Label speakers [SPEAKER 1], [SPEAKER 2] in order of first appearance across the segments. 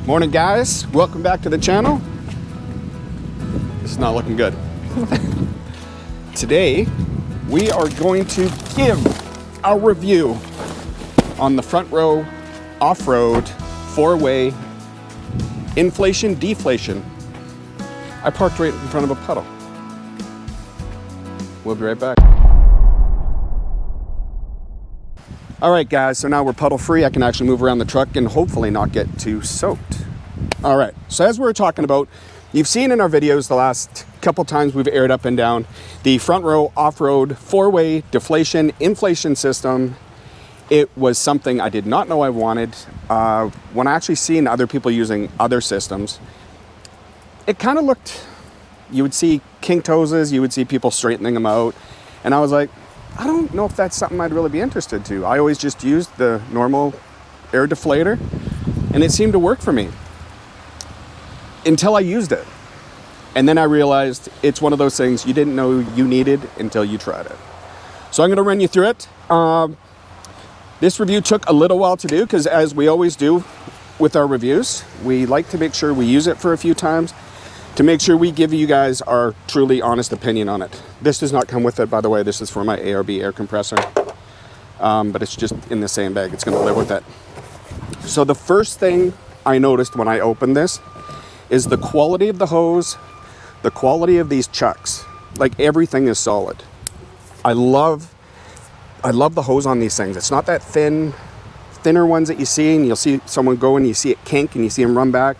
[SPEAKER 1] Morning guys, welcome back to the channel. This is not looking good. Today we are going to give a review on the Frontrow Offroad 4-way inflation deflation. I parked right in front of a puddle. We'll be right back. All right guys, so now we're puddle free. I can actually move around the truck and hopefully not get too soaked. All right, so as we were talking about, you've seen in our videos the last couple times we've aired up and down the Frontrow Offroad 4-way deflation inflation system. It was something I did not know I wanted. When I actually seen other people using other systems, it kind of looked, you would see kinked hoses, you would see people straightening them out, and I was like, I don't know if that's something I'd really be interested to. I always just used the normal air deflator and it seemed to work for me until I used it. And then I realized it's one of those things you didn't know you needed until you tried it. So I'm gonna run you through it. This review took a little while to do because as we always do with our reviews, we like to make sure we use it for a few times to make sure we give you guys our truly honest opinion on it. This does not come with it, by the way. This is for my ARB air compressor, but it's just in the same bag. It's gonna live with it. So the first thing I noticed when I opened this is the quality of the hose, the quality of these chucks. Like everything is solid. I love the hose on these things. It's not that thinner ones that you see and you'll see someone go and you see it kink and you see them run back.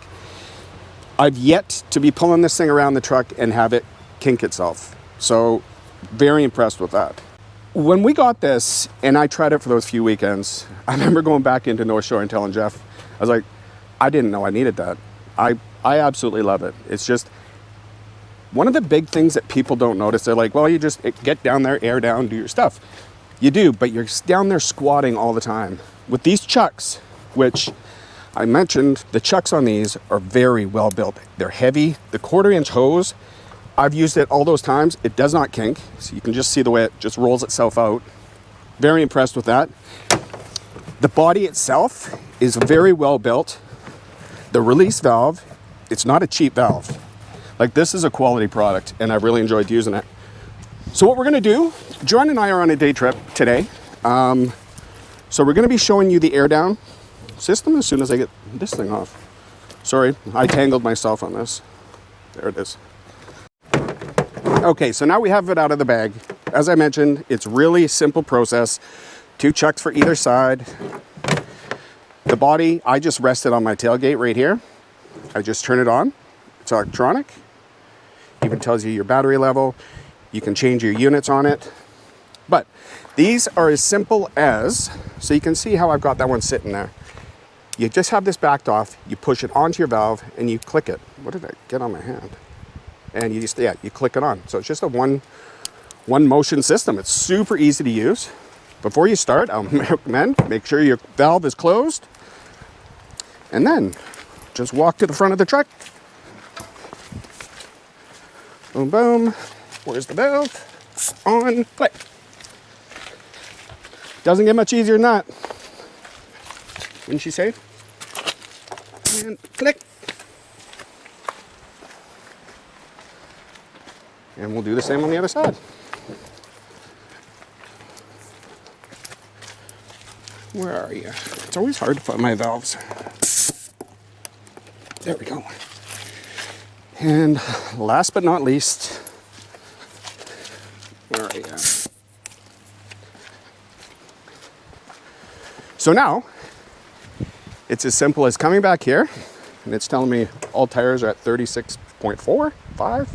[SPEAKER 1] I've yet to be pulling this thing around the truck and have it kink itself. So very impressed with that. When we got this and I tried it for those few weekends, I remember going back into Northshore and telling Geoff, I was like, I didn't know I needed that. I absolutely love it. It's just one of the big things that people don't notice. They're like, well, you just get down there, air down, do your stuff. You do, but you're down there squatting all the time. With these chucks, which I mentioned, the chucks on these are very well built. They're heavy. The 1/4-inch hose, I've used it all those times. It does not kink. So you can just see the way it just rolls itself out. Very impressed with that. The body itself is very well built. The release valve, it's not a cheap valve. Like this is a quality product and I've really enjoyed using it. So what we're gonna do, John and I are on a day trip today. So we're gonna be showing you the air down system as soon as I get this thing off. Sorry, I tangled myself on this. There it is. Okay, so now we have it out of the bag. As I mentioned, it's really simple process. 2 chucks for either side. The body, I just rest it on my tailgate right here. I just turn it on. It's electronic. Even tells you your battery level. You can change your units on it. But these are as simple as, so you can see how I've got that one sitting there. You just have this backed off, you push it onto your valve and you click it. What did I get on my hand? And you just, yeah, you click it on. So it's just a one motion system. It's super easy to use. Before you start, I'll recommend, make sure your valve is closed and then just walk to the front of the truck. Boom, boom. Where's the valve? On, click. Doesn't get much easier than that. Wouldn't she say? And click. And we'll do the same on the other side. Where are you? It's always hard to find my valves. There we go. And last but not least, where are you? So now, it's as simple as coming back here, and it's telling me all tires are at 36.4, 5.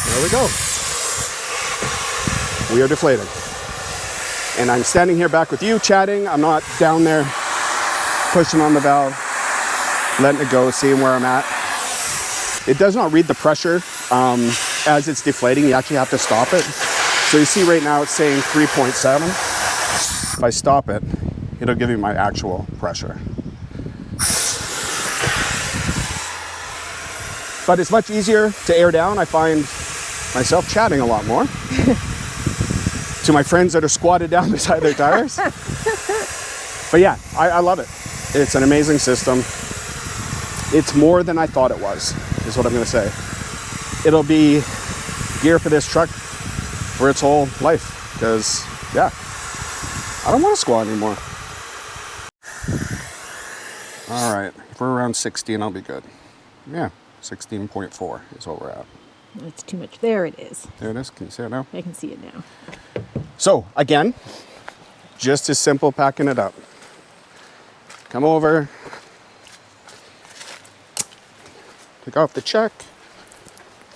[SPEAKER 1] There we go. We are deflating. And I'm standing here back with you chatting. I'm not down there pushing on the valve, letting it go, seeing where I'm at. It does not read the pressure as it's deflating. You actually have to stop it. So you see right now it's saying 3.7. If I stop it, it'll give you my actual pressure. But it's much easier to air down. I find myself chatting a lot more to my friends that are squatted down beside their tires. But yeah, I love it. It's an amazing system. It's more than I thought it was, is what I'm going to say. It'll be gear for this truck for its whole life, because, yeah, I don't want to squat anymore. All right, if we're around 16, I'll be good. Yeah, 16.4 is what we're at.
[SPEAKER 2] It's too much. There it is.
[SPEAKER 1] There it is. Can you see it now?
[SPEAKER 2] I can see it now.
[SPEAKER 1] So, again, just as simple packing it up. Come over, take off the check,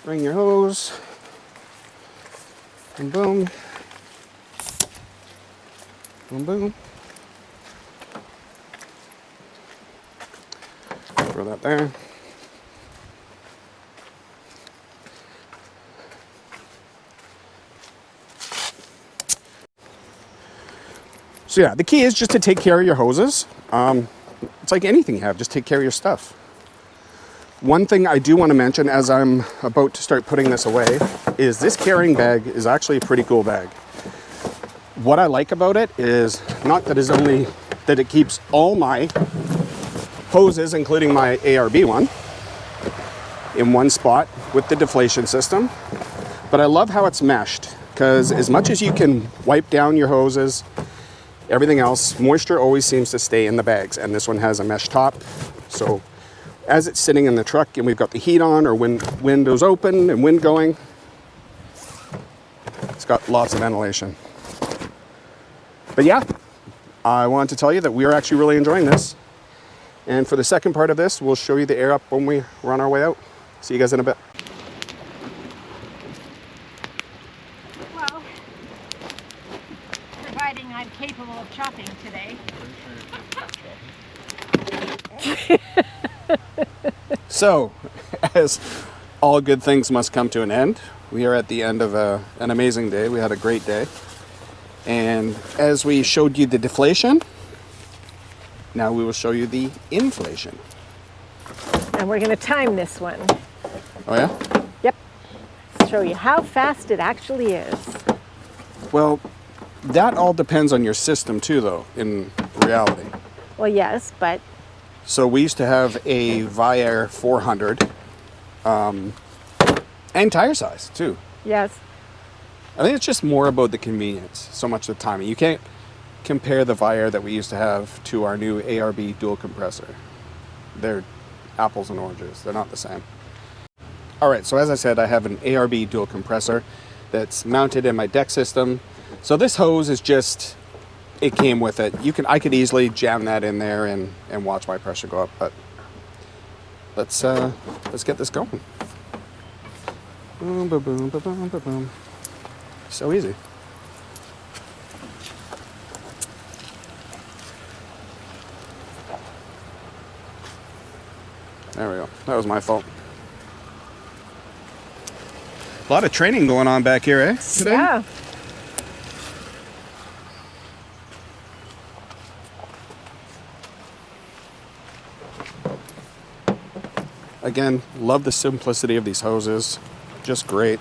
[SPEAKER 1] bring your hose, and boom, boom, boom. Throw that there. So yeah, the key is just to take care of your hoses. It's like anything you have, just take care of your stuff. One thing I do want to mention as I'm about to start putting this away is this carrying bag is actually a pretty cool bag. What I like about it is not that it's only that it keeps all my hoses, including my ARB one, in one spot with the deflation system, but I love how it's meshed, because as much as you can wipe down your hoses, everything else, moisture always seems to stay in the bags, and this one has a mesh top. So as it's sitting in the truck and we've got the heat on or windows open and wind going, it's got lots of ventilation. But yeah, I wanted to tell you that we are actually really enjoying this. And for the second part of this, we'll show you the air up when we run our way out. See you guys in a bit.
[SPEAKER 2] Well, providing I'm capable of chopping today.
[SPEAKER 1] So, as all good things must come to an end, we are at the end of an amazing day. We had a great day. And as we showed you the deflation, now we will show you the inflation.
[SPEAKER 2] And we're going to time this one.
[SPEAKER 1] Oh yeah?
[SPEAKER 2] Yep. Show you how fast it actually is.
[SPEAKER 1] Well, that all depends on your system too, though, in reality.
[SPEAKER 2] Well, yes, but...
[SPEAKER 1] So we used to have a Viair 400 and tire size too.
[SPEAKER 2] Yes.
[SPEAKER 1] I think it's just more about the convenience, so much the timing. You can't compare the Viair that we used to have to our new ARB dual compressor. They're apples and oranges. They're not the same. All right, so as I said, I have an ARB dual compressor that's mounted in my deck system. So this hose is just, it came with it. I could easily jam that in there and watch my pressure go up, but let's get this going. Boom, boom, boom, boom, boom, boom, boom. So easy. There we go. That was my fault. A lot of training going on back here, eh? Today?
[SPEAKER 2] Yeah.
[SPEAKER 1] Again, love the simplicity of these hoses. Just great.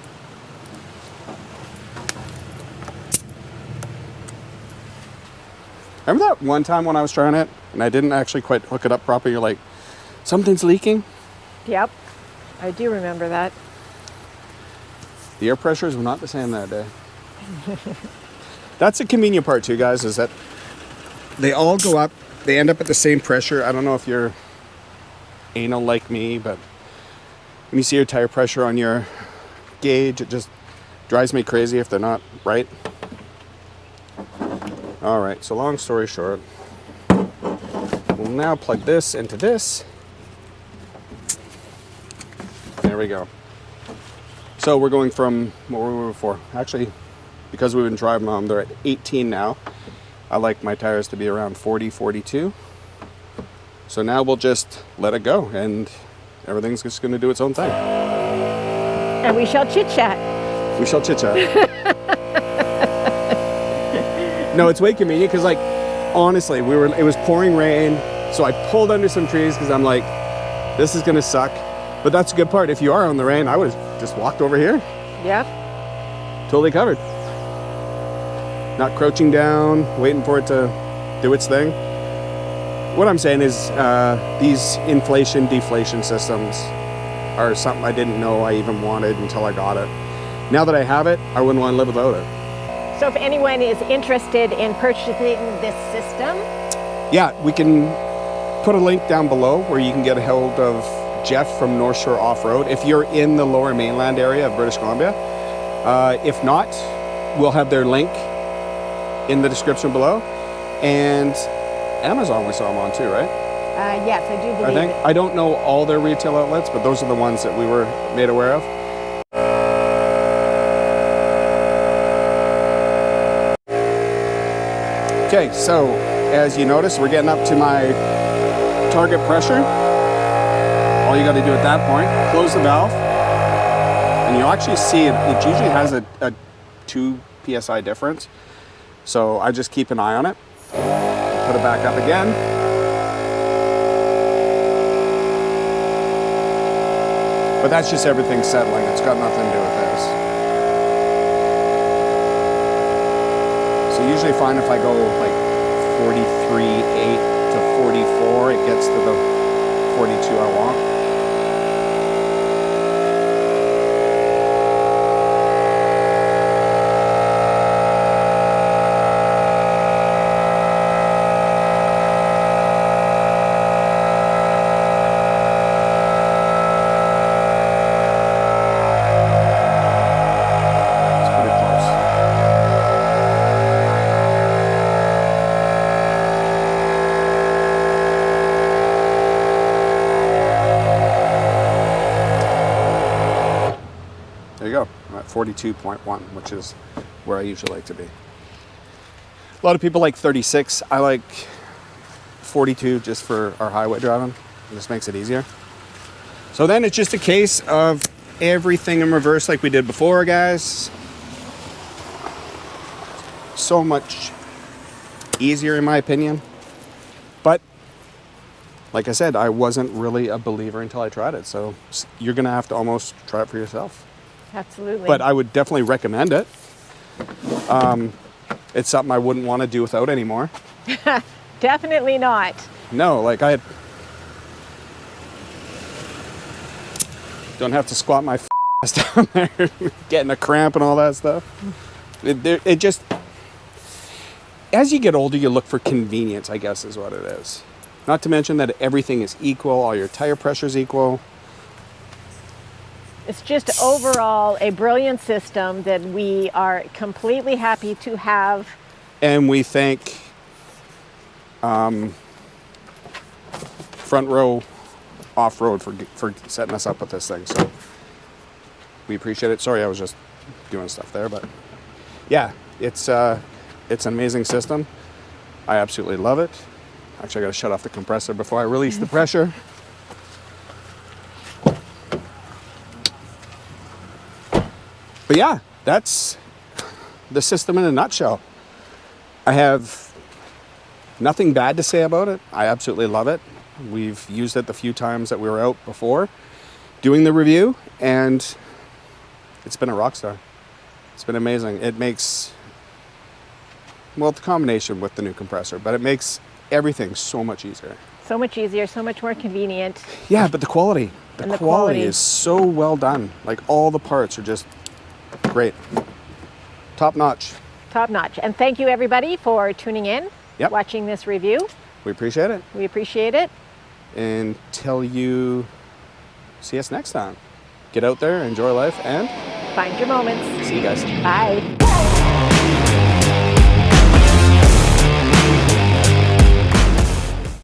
[SPEAKER 1] Remember that one time when I was trying it and I didn't actually quite hook it up properly? You're like, something's leaking?
[SPEAKER 2] Yep. I do remember that.
[SPEAKER 1] The air pressures were not the same that day. That's the convenient part too, guys, is that they all go up. They end up at the same pressure. I don't know if you're anal like me, but when you see your tire pressure on your gauge, it just drives me crazy if they're not right. All right, so long story short, we'll now plug this into this. There we go. So we're going from, what were we before? Actually, because we've been driving them, they're at 18 now. I like my tires to be around 40, 42. So now we'll just let it go and everything's just gonna do its own thing.
[SPEAKER 2] And we shall chit-chat.
[SPEAKER 1] We shall chit-chat. No, it's way convenient because, like, honestly, it was pouring rain, so I pulled under some trees because I'm like, this is gonna suck. But that's a good part. If you are on the rain, I would have just walked over here.
[SPEAKER 2] Yep.
[SPEAKER 1] Totally covered. Not crouching down, waiting for it to do its thing. what I'm saying is these inflation deflation systems are something I didn't know I even wanted until I got it. Now that I have it, I wouldn't want to live without it.
[SPEAKER 2] So if anyone is interested in purchasing this system,
[SPEAKER 1] yeah, we can put a link down below where you can get a hold of Geoff from Northshore Off-Road if you're in the lower mainland area of British Columbia. If not, we'll have their link in the description below. And Amazon we saw them on too, right?
[SPEAKER 2] yes, I do believe it.
[SPEAKER 1] I don't know all their retail outlets, but those are the ones that we were made aware of. Okay, so as you notice, we're getting up to my target pressure. All you got to do at that point, close the valve, and you'll actually see it usually has a 2 psi difference. So I just keep an eye on it. Put it back up again. But that's just everything settling. It's got nothing to do with this. So usually find if I go like 43.8 to 44, it gets to the 42 I want. There you go, I'm at 42.1, which is where I usually like to be. A lot of people like 36. I like 42 just for our highway driving. It just makes it easier. So then it's just a case of everything in reverse like we did before, guys. So much easier in my opinion. But like I said, I wasn't really a believer until I tried it. So you're gonna have to almost try it for yourself.
[SPEAKER 2] Absolutely.
[SPEAKER 1] But I would definitely recommend it. It's something I wouldn't want to do without anymore.
[SPEAKER 2] Definitely not.
[SPEAKER 1] No, like I don't have to squat my ass down there, getting a cramp and all that stuff. It just, as you get older, you look for convenience, I guess is what it is. Not to mention that everything is equal, all your tire pressure is equal.
[SPEAKER 2] It's just overall a brilliant system that we are completely happy to have.
[SPEAKER 1] And we thank Frontrow Offroad for setting us up with this thing. So we appreciate it. Sorry, I was just doing stuff there, but yeah, it's an amazing system. I absolutely love it. Actually, I got to shut off the compressor before I release the pressure. But yeah, that's the system in a nutshell. I have nothing bad to say about it. I absolutely love it. We've used it the few times that we were out before doing the review, and it's been a rock star. It's been amazing. It makes, well, the combination with the new compressor, but it makes everything so much easier.
[SPEAKER 2] So much easier, so much more convenient.
[SPEAKER 1] Yeah, but the quality. The quality is so well done. Like all the parts are just great. Top notch.
[SPEAKER 2] Top notch. And thank you everybody for tuning in, watching this review.
[SPEAKER 1] We appreciate it.
[SPEAKER 2] We appreciate it.
[SPEAKER 1] Until you see us next time. Get out there, enjoy life, and
[SPEAKER 2] find your moments.
[SPEAKER 1] See you guys.
[SPEAKER 2] Bye.